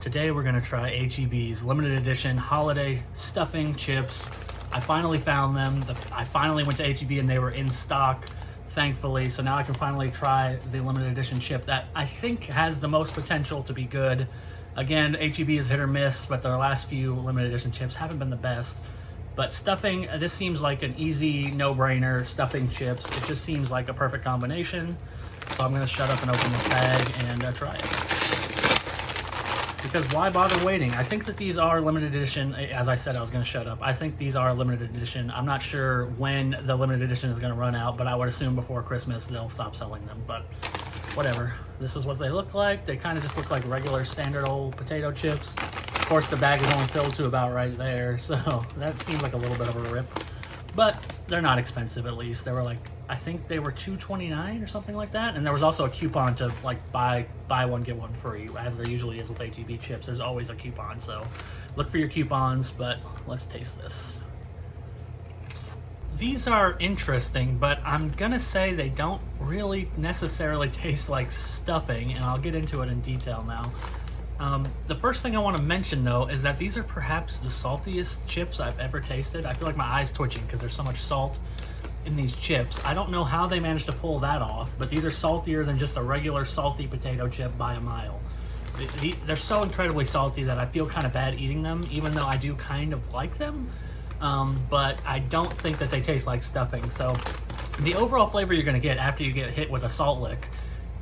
Today we're gonna try HEB's limited edition holiday stuffing chips. I finally found them. I finally went to HEB and they were in stock, thankfully. So now I can finally try the limited edition chip that I think has the most potential to be good. Again, HEB is hit or miss, but their last few limited edition chips haven't been the best. But stuffing, this seems like an easy no-brainer. Stuffing chips, it just seems like a perfect combination. So I'm gonna shut up and open this bag and try it. Because why bother waiting? I think that these are limited edition. As I said, I was going to shut up. I think these are limited edition. I'm not sure when the limited edition is going to run out, but I would assume before Christmas they'll stop selling them. But whatever. This is what they look like. They kind of just look like regular standard old potato chips. Of course, the bag is only filled to about right there, so that seems like a little bit of a rip. But they're not expensive, at least. They were like, I think they were $2.29 or something like that. And there was also a coupon to like buy one get one free, as there usually is with HEB chips. There's always a coupon, so look for your coupons. But let's taste this. These are interesting, but I'm gonna say they don't really necessarily taste like stuffing, and I'll get into it in detail now. The first thing I want to mention, though, is that these are perhaps the saltiest chips I've ever tasted. I feel like my eye's twitching because there's so much salt in these chips. I don't know how they managed to pull that off, but these are saltier than just a regular salty potato chip by a mile. They're so incredibly salty that I feel kind of bad eating them, even though I do kind of like them. But I don't think that they taste like stuffing. So the overall flavor you're going to get after you get hit with a salt lick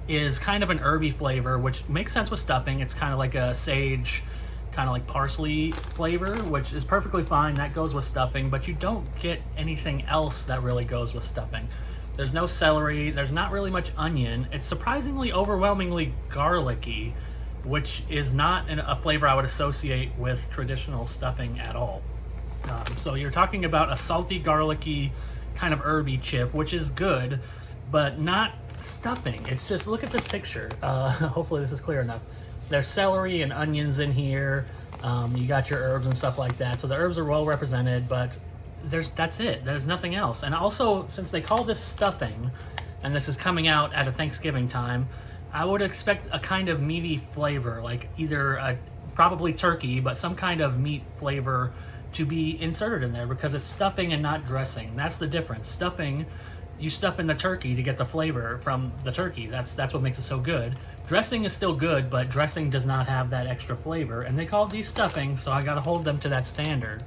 is kind of an herby flavor, which makes sense with stuffing. It's kind of like a sage, kind of like parsley flavor, which is perfectly fine. That goes with stuffing, but you don't get anything else that really goes with stuffing. There's no celery. There's not really much onion. It's surprisingly overwhelmingly garlicky, which is not a flavor I would associate with traditional stuffing at all. So you're talking about a salty, garlicky, kind of herby chip, which is good, but not stuffing. It's just, look at this picture. Hopefully this is clear enough. There's celery and onions in here. You got your herbs and stuff like that. So the herbs are well represented, but that's it. There's nothing else. And also, since they call this stuffing, and this is coming out at a Thanksgiving time, I would expect a kind of meaty flavor, like either probably turkey, but some kind of meat flavor to be inserted in there, because it's stuffing and not dressing. That's the difference. Stuffing, you stuff in the turkey to get the flavor from the turkey. That's what makes it so good. Dressing is still good, but dressing does not have that extra flavor. And they call these stuffing, so I gotta hold them to that standard.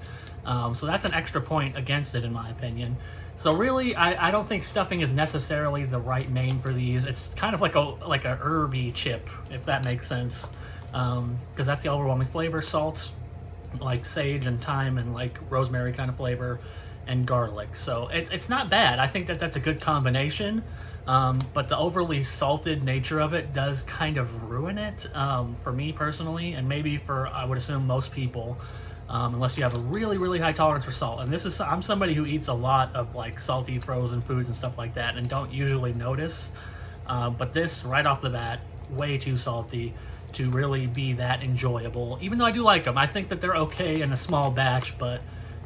So that's an extra point against it, in my opinion. So really, I don't think stuffing is necessarily the right name for these. It's kind of like a herby chip, if that makes sense. Because that's the overwhelming flavor. Salt, like sage and thyme and like rosemary kind of flavor, and garlic. So it's not bad. I think that's a good combination, but the overly salted nature of it does kind of ruin it, for me personally, and maybe for, I would assume, most people, unless you have a really, really high tolerance for salt. And I'm somebody who eats a lot of like salty frozen foods and stuff like that and don't usually notice, but this, right off the bat, way too salty to really be that enjoyable. Even though I do like them, I think that they're okay in a small batch, but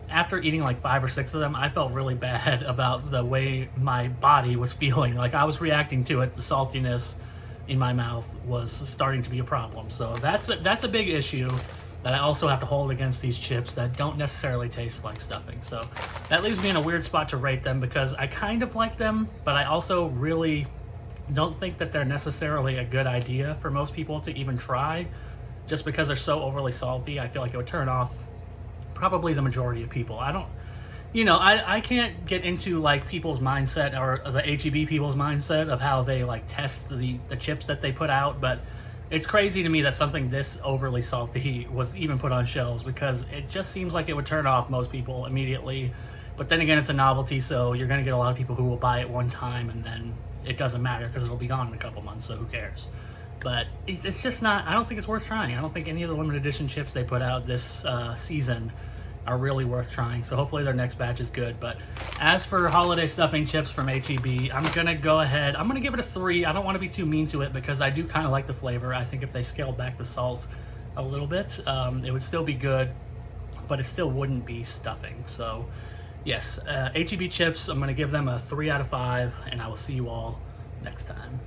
after eating like 5 or 6 of them, I felt really bad about the way my body was feeling. Like, I was reacting to it. The saltiness in my mouth was starting to be a problem. So that's a big issue that I also have to hold against these chips that don't necessarily taste like stuffing. So that leaves me in a weird spot to rate them, because I kind of like them, but I also really don't think that they're necessarily a good idea for most people to even try, just because they're so overly salty. I feel like it would turn off probably the majority of people. I can't get into like people's mindset, or the HEB people's mindset, of how they like test the chips that they put out, but it's crazy to me that something this overly salty was even put on shelves, because it just seems like it would turn off most people immediately. But then again, it's a novelty, so you're going to get a lot of people who will buy it one time and then it doesn't matter because it'll be gone in a couple months, so who cares? But it's just not, I don't think it's worth trying. I don't think any of the limited edition chips they put out this season are really worth trying. So hopefully their next batch is good. But as for holiday stuffing chips from HEB, I'm going to go ahead. I'm going to give it a 3. I don't want to be too mean to it, because I do kind of like the flavor. I think if they scaled back the salt a little bit, it would still be good, but it still wouldn't be stuffing. So yes, HEB chips, I'm going to give them a 3 out of 5, and I will see you all next time.